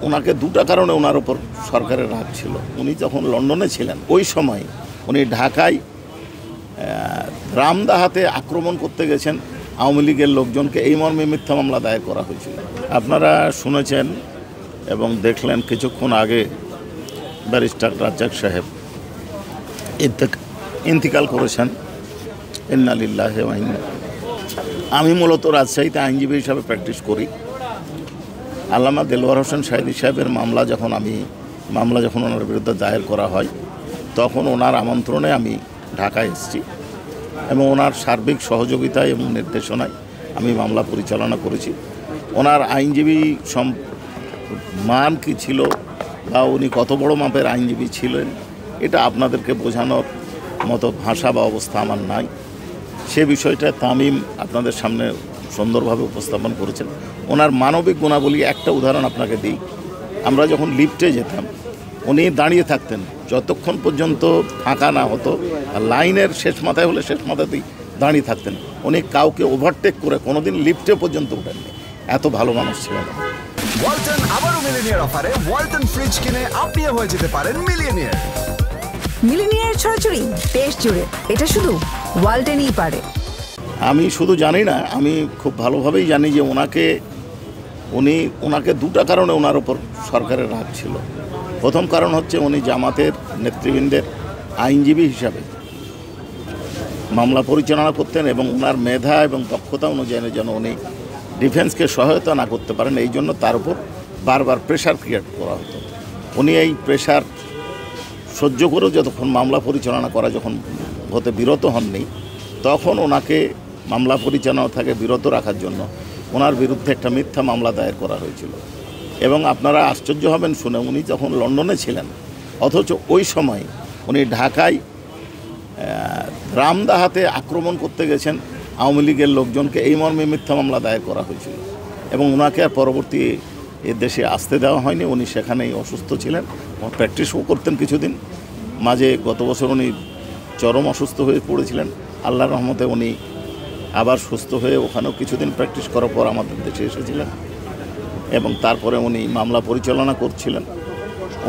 ওনাকে দুটা কারণে ওনার উপর সরকারের রাগ ছিল। উনি যখন লন্ডনে ছিলেন ওই সময় উনি ঢাকায় রামদাহাতে আক্রমণ করতে গেছেন আওয়ামী লীগের লোকজনকে, এই মর্মে মিথ্যা মামলা দায়ের করা হয়েছিল। আপনারা শুনেছেন এবং দেখলেন কিছুক্ষণ আগে ব্যারিস্টার রাজ্জাক সাহেব ইন্তিকাল করেছেন। ইন্না লিল্লাহি ওয়া ইন্না। আমি মূলত রাজশাহীতে আইনজীবী হিসাবে প্র্যাকটিস করি। আল্লামা দেলোয়ার হোসেন সাঈদী সাহেবের মামলা যখন ওনার বিরুদ্ধে দায়ের করা হয় তখন ওনার আমন্ত্রণে আমি ঢাকায় এসেছি এবং ওনার সার্বিক সহযোগিতায় এবং নির্দেশনায় আমি মামলা পরিচালনা করেছি। ওনার আইনজীবী মান কী ছিল বা উনি কত বড় মাপের আইনজীবী ছিলেন এটা আপনাদেরকে বোঝানোর মতো ভাষা বা অবস্থা আমার নাই। সে বিষয়টা তামিম আপনাদের সামনে সুন্দরভাবে উপস্থাপন করেছেন। ওনার মানবিক গুণাবলী একটা উদাহরণ আপনাকে দিই। আমরা যখন লিফটে যেতাম উনি দাঁড়িয়ে থাকতেন যতক্ষণ পর্যন্ত ফাঁকা না হতো, আর লাইনের শেষ মাথায় হলে শেষ মাথাতেই দাঁড়িয়ে থাকতেন। উনি কাউকে ওভারটেক করে কোনোদিন লিফটে পর্যন্ত উঠেননি, এত ভালো মানুষ ছিলেন। ওয়ালটন আবারও মিলিনিয়ার অফারে ওয়ালটন ফ্রিজ কিনে আপনিও হয়ে যেতে পারেন মিলিয়নিয়ার। মিলিনিয়ার ছড়াছড়ি দেশ জুড়ে, এটা শুধু ওয়ালটনই পারে। আমি শুধু জানি না, আমি খুব ভালোভাবেই জানি যে ওনাকে দুটা কারণে ওনার উপর সরকারের রাগ ছিল। প্রথম কারণ হচ্ছে উনি জামাতের নেতৃবৃন্দের আইনজীবী হিসাবে মামলা পরিচালনা করতেন এবং ওনার মেধা এবং দক্ষতা অনুযায়ী যেন উনি ডিফেন্সকে সহায়তা না করতে পারেন, এই জন্য তার উপর বারবার প্রেশার ক্রিয়েট করা হতো। উনি এই প্রেশার সহ্য করেও যতক্ষণ মামলা পরিচালনা করা যখন হতে বিরত হননি, তখন ওনাকে মামলা পরিচালনা থেকে বিরত রাখার জন্য ওনার বিরুদ্ধে একটা মিথ্যা মামলা দায়ের করা হয়েছিল। এবং আপনারা আশ্চর্য হবেন শুনে, উনি যখন লন্ডনে ছিলেন অথচ ওই সময় উনি ঢাকায় রামদাহাতে আক্রমণ করতে গেছেন আওয়ামী লীগের লোকজনকে, এই মর্মে মিথ্যা মামলা দায়ের করা হয়েছিল। এবং ওনাকে আর পরবর্তী এ দেশে আসতে দেওয়া হয়নি। উনি সেখানেই অসুস্থ ছিলেন, প্র্যাকটিসও করতেন কিছুদিন। মাঝে গত বছর উনি চরম অসুস্থ হয়ে পড়েছিলেন। আল্লাহর রহমতে উনি আবার সুস্থ হয়ে ওখানেও কিছুদিন প্র্যাকটিস করার পর আমাদের দেশে এসেছিলেন এবং তারপরে উনি মামলা পরিচালনা করছিলেন।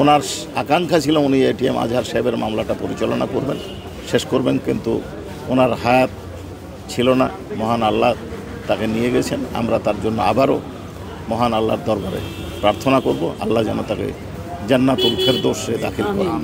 ওনার আকাঙ্ক্ষা ছিল উনি এটিএম আজহার সাহেবের মামলাটা পরিচালনা করবেন, শেষ করবেন, কিন্তু ওনার হায়াত ছিল না। মহান আল্লাহ তাকে নিয়ে গেছেন। আমরা তার জন্য আবারও মহান আল্লাহর দরবারে প্রার্থনা করব, আল্লাহ যেন তাকে জান্নাতুল ফেরদৌসে দাখিল করেন।